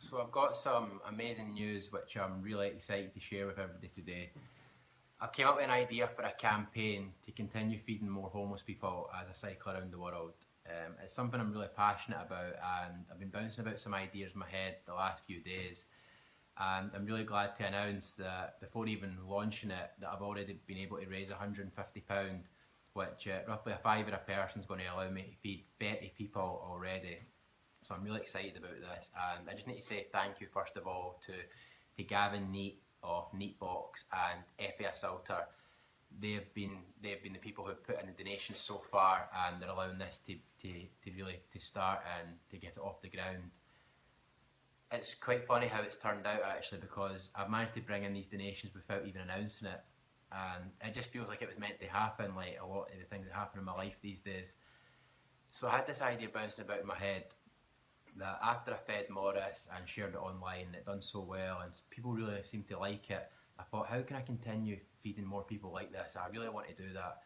So I've got some amazing news which I'm really excited to share with everybody today. I came up with an idea for a campaign to continue feeding more homeless people as I cycle around the world. It's something I'm really passionate about, and I've been bouncing about some ideas in my head the last few days. And I'm really glad to announce that before even launching it, that I've already been able to raise £150, which roughly a fiver a person is going to allow me to feed 30 people already. So I'm really excited about this, and I just need to say thank you first of all to Gavin Neat of Neatbox and FAS Salter. They've been the people who've put in the donations so far, and they're allowing this to really to start and to get it off the ground. It's quite funny how it's turned out actually, because I've managed to bring in these donations without even announcing it, and it just feels like it was meant to happen, like a lot of the things that happen in my life these days. So I had this idea bouncing about in my head that after I fed Morris and shared it online, it done so well and people really seemed to like it. I thought, how can I continue feeding more people like this? I really want to do that.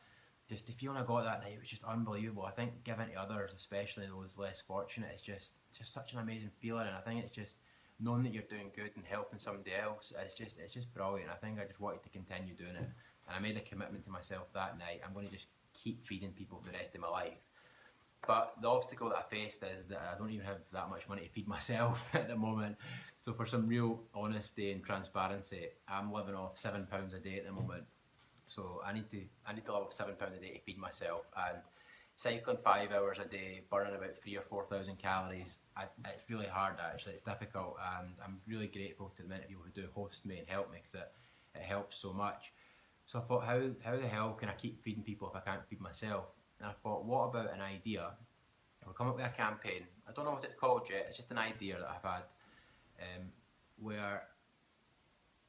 Just the feeling I got that night was just unbelievable. I think giving to others, especially those less fortunate, is just such an amazing feeling, and I think it's just knowing that you're doing good and helping somebody else. It's just brilliant. I think I just wanted to continue doing it, and I made a commitment to myself that night. I'm going to just keep feeding people for the rest of my life. But the obstacle that I faced is that I don't even have that much money to feed myself at the moment. So for some real honesty and transparency, I'm living off £7 a day at the moment. So I need to live off £7 a day to feed myself, and cycling 5 hours a day, burning about 3,000 or 4,000 calories. It's really hard actually. It's difficult, and I'm really grateful to the many people who do host me and help me, because it helps so much. So I thought, how the hell can I keep feeding people if I can't feed myself? And I thought, what about an idea? We'll come up with a campaign. I don't know what it's called yet. It's just an idea that I've had, where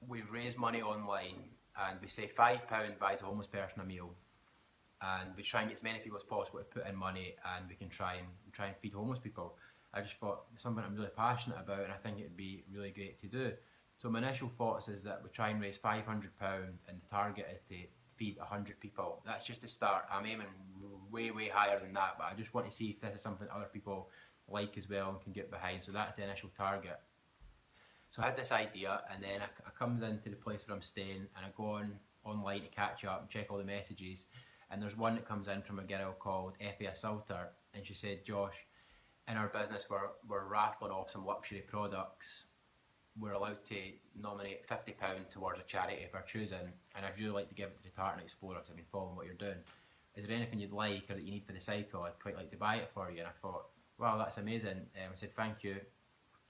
we raise money online and we say £5 buys a homeless person a meal, and we try and get as many people as possible to put in money, and we can try and feed homeless people. I just thought it's something I'm really passionate about, and I think it'd be really great to do. So my initial thoughts is that we try and raise £500, and the target is to feed 100 people. That's just the start. I'm aiming way higher than that, but I just want to see if this is something other people like as well and can get behind. So that's the initial target. So I had this idea, and then I comes into the place where I'm staying, and I go online to catch up and check all the messages, and there's one that comes in from a girl called FAS Salter, and she said, Josh, in our business we're raffling off some luxury products. We're allowed to nominate £50 towards a charity of our choosing, and I'd really like to give it to the Tartan Explorer because I've been following what you're doing. Is there anything you'd like or that you need for the cycle? I'd quite like to buy it for you. And I thought, wow, that's amazing. I said, thank you.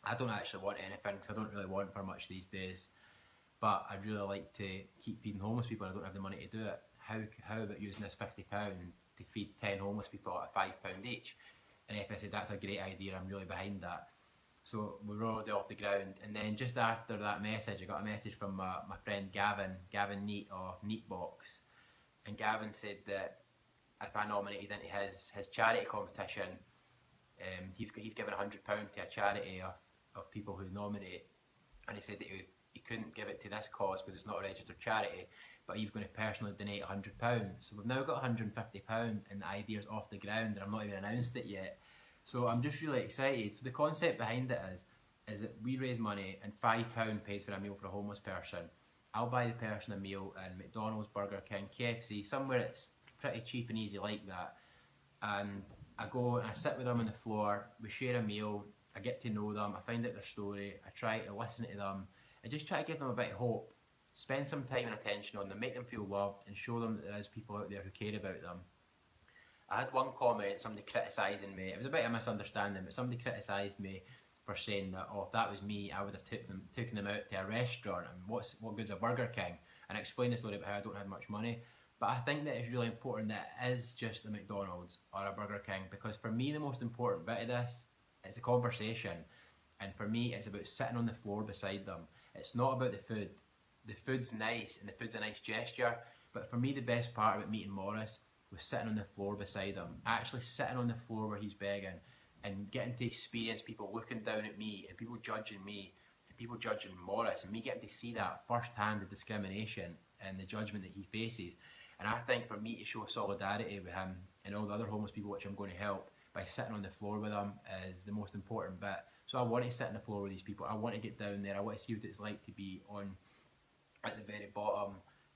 I don't actually want anything because I don't really want for much these days, but I'd really like to keep feeding homeless people and I don't have the money to do it. How about using this £50 to feed 10 homeless people at £5 each? And I said, that's a great idea, I'm really behind that. So we rolled it off the ground, and then just after that message, I got a message from my friend Gavin Neat of Neatbox, and Gavin said that if I nominated into his charity competition, he's given £100 to a charity of people who nominate, and he said that he couldn't give it to this cause because it's not a registered charity, but he's going to personally donate £100. So we've now got £150, and the idea's off the ground, and I've not even announced it yet. So I'm just really excited. So the concept behind it is that we raise money and £5 pays for a meal for a homeless person. I'll buy the person a meal in McDonald's, Burger King, KFC, somewhere it's pretty cheap and easy like that. And I go and I sit with them on the floor, we share a meal, I get to know them, I find out their story, I try to listen to them, I just try to give them a bit of hope, spend some time and attention on them, make them feel loved, and show them that there is people out there who care about them. I had one comment, somebody criticising me. It was a bit of a misunderstanding, but somebody criticised me for saying that, oh, if that was me, I would have taken them out to a restaurant, and what good's a Burger King? And I explained the story about how I don't have much money. But I think that it's really important that it is just a McDonald's or a Burger King, because for me the most important bit of this is the conversation. And for me it's about sitting on the floor beside them. It's not about the food. The food's nice and the food's a nice gesture, but for me the best part about meeting Morris was sitting on the floor beside him, actually sitting on the floor where he's begging, and getting to experience people looking down at me and people judging me and people judging Morris, and me getting to see that firsthand, the discrimination and the judgment that he faces. And I think for me to show solidarity with him and all the other homeless people which I'm going to help, by sitting on the floor with them is the most important bit. So I want to sit on the floor with these people. I want to get down there. I want to see what it's like to be on at the very bottom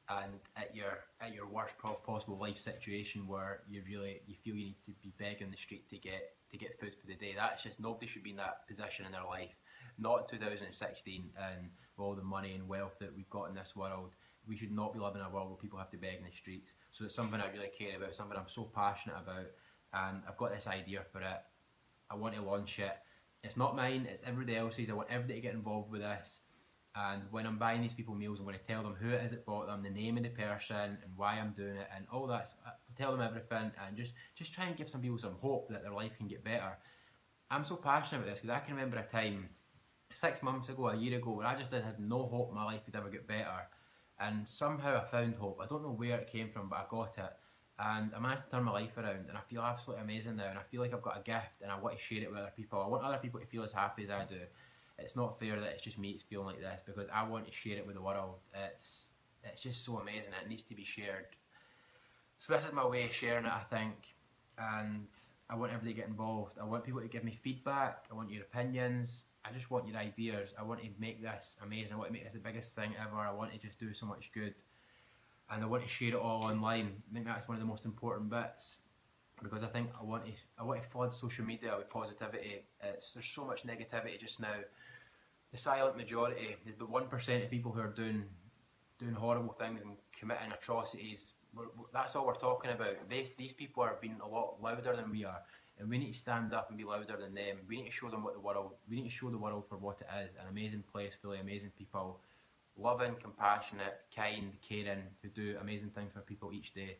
and at your worst possible life situation where you feel you need to be begging the street to get food for the day. That's just, nobody should be in that position in their life. Not in 2016, and with all the money and wealth that we've got in this world. We should not be living in a world where people have to beg in the streets. So it's something I really care about, something I'm so passionate about, and I've got this idea for it. I want to launch it. It's not mine, it's everybody else's. I want everybody to get involved with this. And when I'm buying these people meals, I'm going to tell them who it is that bought them, the name of the person, and why I'm doing it, and all that. I'll tell them everything, and just try and give some people some hope that their life can get better. I'm so passionate about this because I can remember a time 6 months ago, a year ago, where I just had no hope my life could ever get better. And somehow I found hope. I don't know where it came from, but I got it. And I managed to turn my life around, and I feel absolutely amazing now, and I feel like I've got a gift, and I want to share it with other people. I want other people to feel as happy as I do. It's not fair that it's just me that's feeling like this, because I want to share it with the world. It's just so amazing. It needs to be shared. So this is my way of sharing it, I think, and I want everybody to get involved. I want people to give me feedback. I want your opinions. I just want your ideas. I want to make this amazing. I want to make this the biggest thing ever. I want to just do so much good, and I want to share it all online. I think that's one of the most important bits, because I think I want to flood social media with positivity. There's so much negativity just now. The silent majority, the 1% of people who are doing horrible things and committing atrocities, that's all we're talking about. These people are being a lot louder than we are, and we need to stand up and be louder than them. We need to show them we need to show the world for what it is, an amazing place full of amazing people, loving, compassionate, kind, caring, who do amazing things for people each day.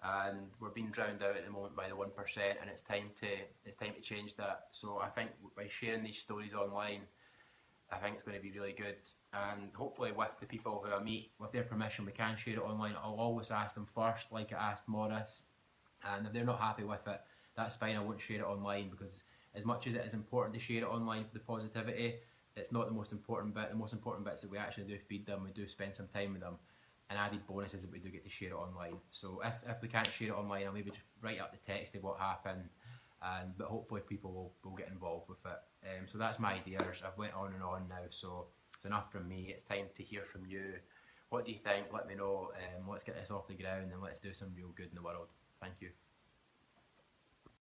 And we're being drowned out at the moment by the 1%, and it's time to change that. So I think by sharing these stories online, I think it's going to be really good, and hopefully with the people who I meet, with their permission, we can share it online. I'll always ask them first, like I asked Morris, and if they're not happy with it, that's fine. I won't share it online, because as much as it is important to share it online for the positivity, it's not the most important bit. The most important bit is that we actually do feed them, we do spend some time with them, and added bonus is that we do get to share it online. So if we can't share it online, I'll maybe just write up the text of what happened, but hopefully people will get involved with it. So that's my ideas. I've went on and on now, so it's enough from me. It's time to hear from you. What do you think? Let me know. Let's get this off the ground, and let's do some real good in the world. Thank you.